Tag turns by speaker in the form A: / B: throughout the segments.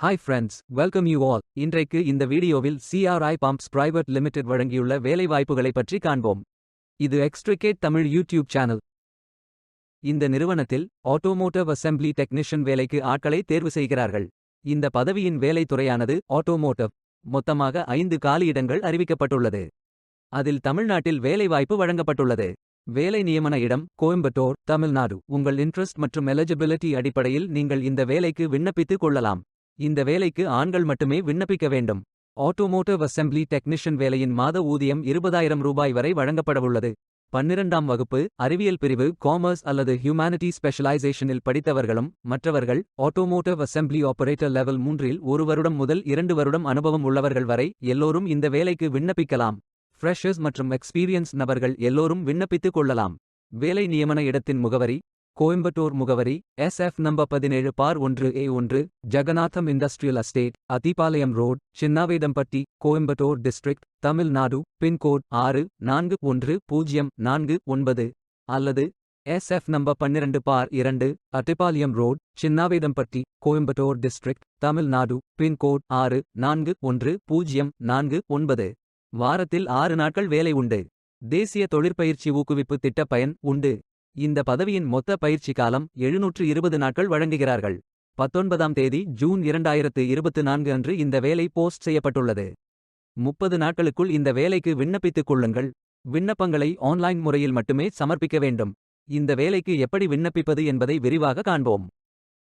A: Hi friends, welcome you all. இன்றைக்கு இந்த வீடியோவில் CRI பம்ப்ஸ் பிரைவேட் லிமிடெட் வழங்கியுள்ள வேலைவாய்ப்புகளை பற்றி காண்போம். இது எக்ஸ்ட்ரிகேட் தமிழ் யூடியூப் சேனல். இந்த நிறுவனத்தில் ஆட்டோமோட்டிவ் அசெம்பிளி டெக்னீஷியன் வேலைக்கு ஆட்களை தேர்வு செய்கிறார்கள். இந்த பதவியின் வேலை துறையானது ஆட்டோமோட்டிவ். மொத்தமாக 5 காலியிடங்கள் அறிவிக்கப்பட்டுள்ளது. அதில் தமிழ்நாட்டில் வேலைவாய்ப்பு வழங்கப்பட்டுள்ளது. வேலை நியமன இடம் கோயம்புத்தூர், தமிழ்நாடு. உங்கள் இன்ட்ரெஸ்ட் மற்றும் எலிஜிபிலிட்டி அடிப்படையில் நீங்கள் இந்த வேலைக்கு விண்ணப்பித்துக் கொள்ளலாம். இந்த வேலைக்கு ஆண்கள் மட்டுமே விண்ணப்பிக்க வேண்டும். ஆட்டோமோட்டிவ் அசெம்பிளி டெக்னீஷியன் வேலையின் மாத ஊதியம் 20,000 ரூபாய் வரை வழங்கப்படவுள்ளது. 12ஆம் வகுப்பு அறிவியல் பிரிவு, காமர்ஸ் அல்லது ஹியூமானிட்டி ஸ்பெஷலைசேஷனில் படித்தவர்களும் மற்றவர்கள் ஆட்டோமோட்டிவ் அசெம்பிளி ஆபரேட்டர் லெவல் 3இல் 1 வருடம் முதல் 2 வருடம் அனுபவம் உள்ளவர்கள் வரை எல்லோரும் இந்த வேலைக்கு விண்ணப்பிக்கலாம். ஃப்ரெஷர்ஸ் மற்றும் எக்ஸ்பீரியன்ஸ் நபர்கள் எல்லோரும் விண்ணப்பித்துக் கொள்ளலாம். வேலை நியமன இடத்தின் முகவரி கோயம்புத்தூர் முகவரி SF number 17/1A1, Jeganatham industrial estate, Athipalayam road, Chinnavedampatti, Coimbatore district, Tamil Nadu. Pincode 641049 அல்லது SF number 12/2, Athipalayam road, Chinnavedampatti, Coimbatore district, Tamil Nadu. Pincode 641049. வாரத்தில் 6 நாட்கள் வேலை உண்டு. தேசிய தொழிற்பயிற்சி ஊக்குவிப்பு திட்ட பயன் உண்டு. இந்த பதவியின் மொத்த பயிற்சி காலம் 720 நாட்கள் வழங்குகிறார்கள். 19ஆம் தேதி ஜூன் 2024 அன்று இந்த வேலை போஸ்ட் செய்யப்பட்டுள்ளது. 30 நாட்களுக்குள் இந்த வேலைக்கு விண்ணப்பித்துக் கொள்ளுங்கள். விண்ணப்பங்களை ஆன்லைன் முறையில் மட்டுமே சமர்ப்பிக்க வேண்டும். இந்த வேலைக்கு எப்படி விண்ணப்பிப்பது என்பதை விரிவாக காண்போம்.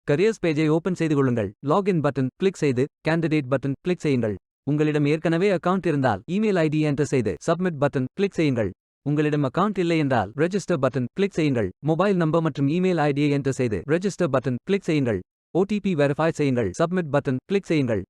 A: கரியர்ஸ் பேஜை ஓபன் செய்து கொள்ளுங்கள். லாகின் பட்டன் கிளிக் செய்து கேண்டிடேட் பட்டன் கிளிக் செய்யுங்கள். உங்களிடம் ஏற்கனவே அக்கவுண்ட் இருந்தால் இமெயில் ஐடி என்டர் செய்து சப்மிட் பட்டன் கிளிக் செய்யுங்கள். உங்களிடம் அக்கவுண்ட் இல்லை என்றால் ரெஜிஸ்டர் பட்டன் கிளிக் செய்யுங்கள். மொபைல் நம்பர் மற்றும் இமெயில் ஐடியை என்டர் செய்து ரெஜிஸ்டர் பட்டன் கிளிக் செய்யுங்கள். OTP வெரிஃபை செய்யுங்கள். சப்மிட் பட்டன் கிளிக் செய்யுங்கள்.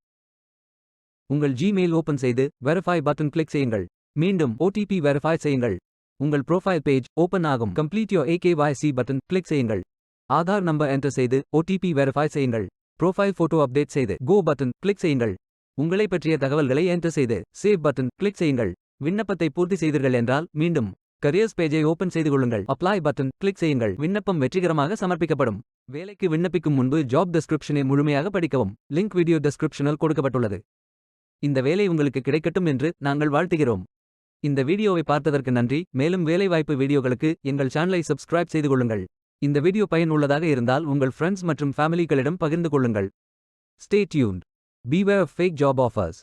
A: உங்கள் ஜிமெயில் ஓபன் செய்து வெரிஃபை பட்டன் கிளிக் செய்யுங்கள். மீண்டும் OTP வெரிஃபை செய்யுங்கள். உங்கள் ப்ரொஃபைல் பேஜ் ஓபன் ஆகும். Complete your AKYC button click செய்யுங்கள். ஆதார் நம்பர் என்டர் செய்து OTP வெரிஃபை செய்யுங்கள். ப்ரொஃபைல் போட்டோ அப்டேட் செய்து கோ பட்டன் கிளிக் செய்யுங்கள். உங்களை பற்றிய தகவல்களை என்டர் செய்து சேவ் பட்டன் கிளிக் செய்யுங்கள். விண்ணப்பத்தை பூர்த்தி செய்தீர்கள் என்றால் மீண்டும் கரியர்ஸ் பேஜை ஓபன் செய்து கொள்ளுங்கள். அப்ளை பட்டன் கிளிக் செய்யுங்கள். விண்ணப்பம் வெற்றிகரமாக சமர்ப்பிக்கப்படும். வேலைக்கு விண்ணப்பிக்கும் முன்பு ஜாப் டெஸ்கிரிப்ஷனை முழுமையாக படிக்கவும். லிங்க் வீடியோ டெஸ்கிரிப்ஷனில் கொடுக்கப்பட்டுள்ளது. இந்த வேலை உங்களுக்கு கிடைக்கட்டும் என்று நாங்கள் வாழ்த்துகிறோம். இந்த வீடியோவை பார்த்ததற்கு நன்றி. மேலும் வேலைவாய்ப்பு வீடியோகளுக்கு எங்கள் சேனலை சப்ஸ்கிரைப் செய்து கொள்ளுங்கள். இந்த வீடியோ பயன் உள்ளதாக இருந்தால் உங்கள் ஃப்ரெண்ட்ஸ் மற்றும் ஃபேமிலிகளிடம் பகிர்ந்து கொள்ளுங்கள். Stay tuned. Beware of fake job offers.